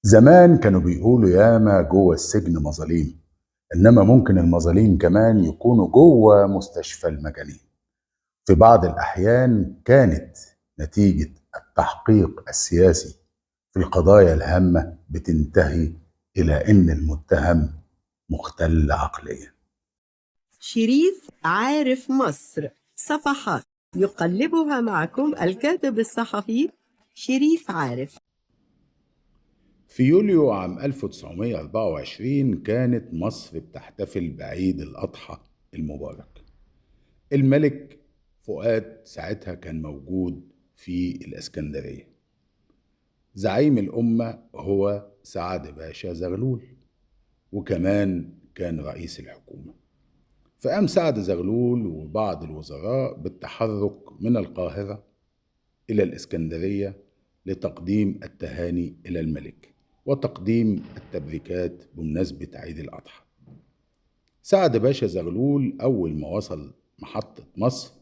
زمان كانوا بيقولوا ياما جوه السجن مظاليم، إنما ممكن المظاليم كمان يكونوا جوه مستشفى المجانين. في بعض الأحيان كانت نتيجة التحقيق السياسي في القضايا الهامة بتنتهي إلى إن المتهم مختل عقليا. شريف عارف مصر، صفحات يقلبها معكم الكاتب الصحفي شريف عارف. في يوليو عام 1924 كانت مصر بتحتفل بعيد الأضحى المبارك. الملك فؤاد ساعتها كان موجود في الإسكندرية. زعيم الأمة هو سعد باشا زغلول، وكمان كان رئيس الحكومة. فقام سعد زغلول وبعض الوزراء بالتحرك من القاهرة إلى الإسكندرية لتقديم التهاني إلى الملك وتقديم التبريكات بمناسبة عيد الأضحى. سعد باشا زغلول أول ما وصل محطة مصر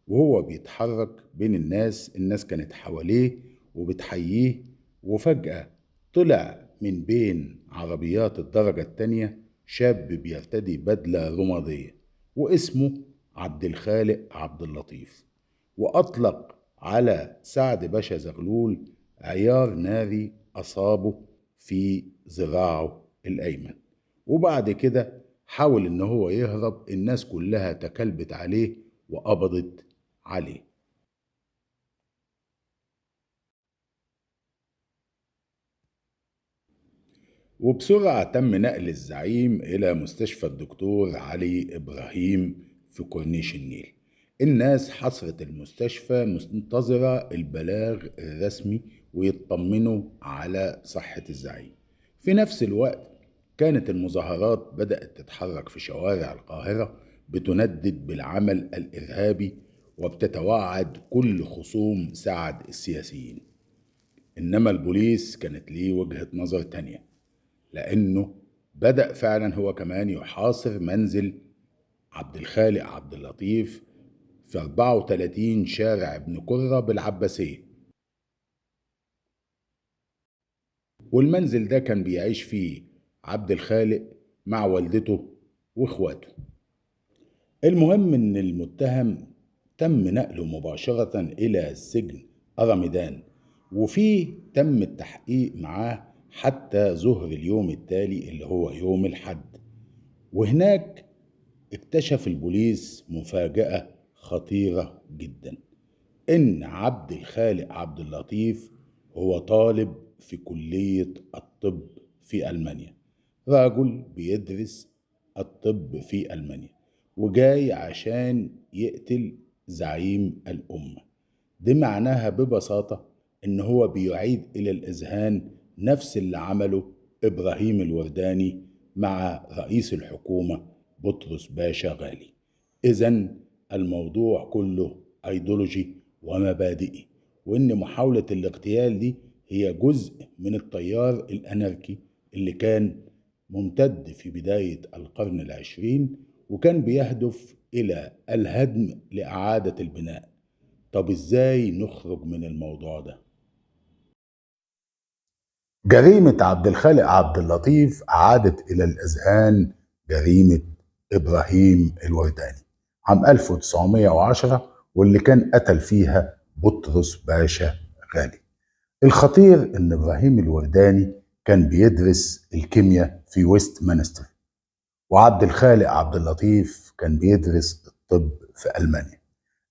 وهو بيتحرك بين الناس كانت حواليه وبتحييه، وفجأة طلع من بين عربيات الدرجة التانية شاب بيرتدي بدلة رمادية واسمه عبد الخالق عبد اللطيف، وأطلق على سعد باشا زغلول عيار ناري أصابه في ذراعه الأيمن. وبعد كده حاول إن هو يهرب، الناس كلها تكلبت عليه وقبضت عليه. وبسرعة تم نقل الزعيم إلى مستشفى الدكتور علي إبراهيم في كورنيش النيل. الناس حصرت المستشفى منتظرة البلاغ الرسمي ويطمنوا على صحة الزعيم. في نفس الوقت كانت المظاهرات بدأت تتحرك في شوارع القاهرة بتندد بالعمل الإرهابي وبتتوعد كل خصوم سعد السياسيين. إنما البوليس كانت ليه وجهة نظر تانية، لأنه بدأ فعلا هو كمان يحاصر منزل عبد الخالق عبد اللطيف في 34 شارع ابن كرة بالعباسية. والمنزل ده كان بيعيش فيه عبد الخالق مع والدته واخواته. المهم ان المتهم تم نقله مباشرة الى السجن أرميدان، وفيه تم التحقيق معاه حتى ظهر اليوم التالي اللي هو يوم الحد. وهناك اكتشف البوليس مفاجأة خطيرة جدا، إن عبد الخالق عبد اللطيف هو طالب في كلية الطب في ألمانيا، راجل بيدرس الطب في ألمانيا وجاي عشان يقتل زعيم الأمة. دي معناها ببساطة إن هو بيعيد إلى الإذهان نفس اللي عمله إبراهيم الورداني مع رئيس الحكومة بطرس باشا غالي. إذن الموضوع كله أيديولوجي ومبادئي، وإن محاولة الاغتيال دي هي جزء من التيار الأناركي اللي كان ممتد في بداية القرن العشرين وكان بيهدف إلى الهدم لإعادة البناء. طب إزاي نخرج من الموضوع ده؟ جريمة عبد الخالق عبد اللطيف عادت إلى الأذهان جريمة إبراهيم الورداني عام 1910، واللي كان قتل فيها بطرس باشا غالي. الخطير إن إبراهيم الورداني كان بيدرس الكيمياء في ويست مانستر، وعبد الخالق عبد اللطيف كان بيدرس الطب في ألمانيا.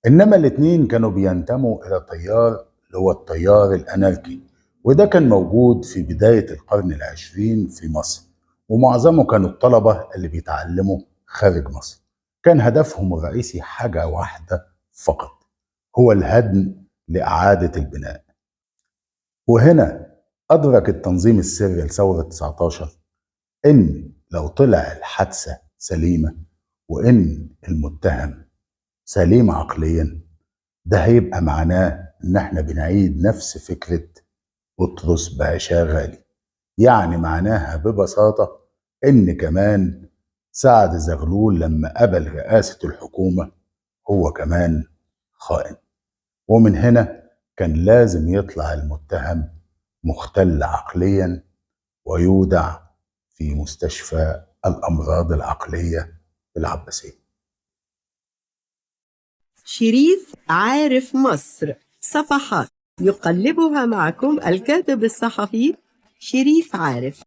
إنما الاتنين كانوا بينتموا إلى تيار اللي هو التيار الأناركي، وده كان موجود في بداية القرن العشرين في مصر، ومعظمه كانوا الطلبة اللي بيتعلموا خارج مصر. كان هدفهم الرئيسي حاجة واحدة فقط، هو الهدم لإعادة البناء. وهنا أدرك التنظيم السري لثورة 19 إن لو طلع الحادثة سليمة وإن المتهم سليم عقليا، ده هيبقى معناه إن إحنا بنعيد نفس فكرة بطرس باشا غالي. يعني معناها ببساطة إن كمان سعد زغلول لما قبل رئاسة الحكومة هو كمان خائن. ومن هنا كان لازم يطلع المتهم مختل عقليا ويودع في مستشفى الأمراض العقلية بالعباسية. شريف عارف مصر، صفحات يقلبها معكم الكاتب الصحفي شريف عارف.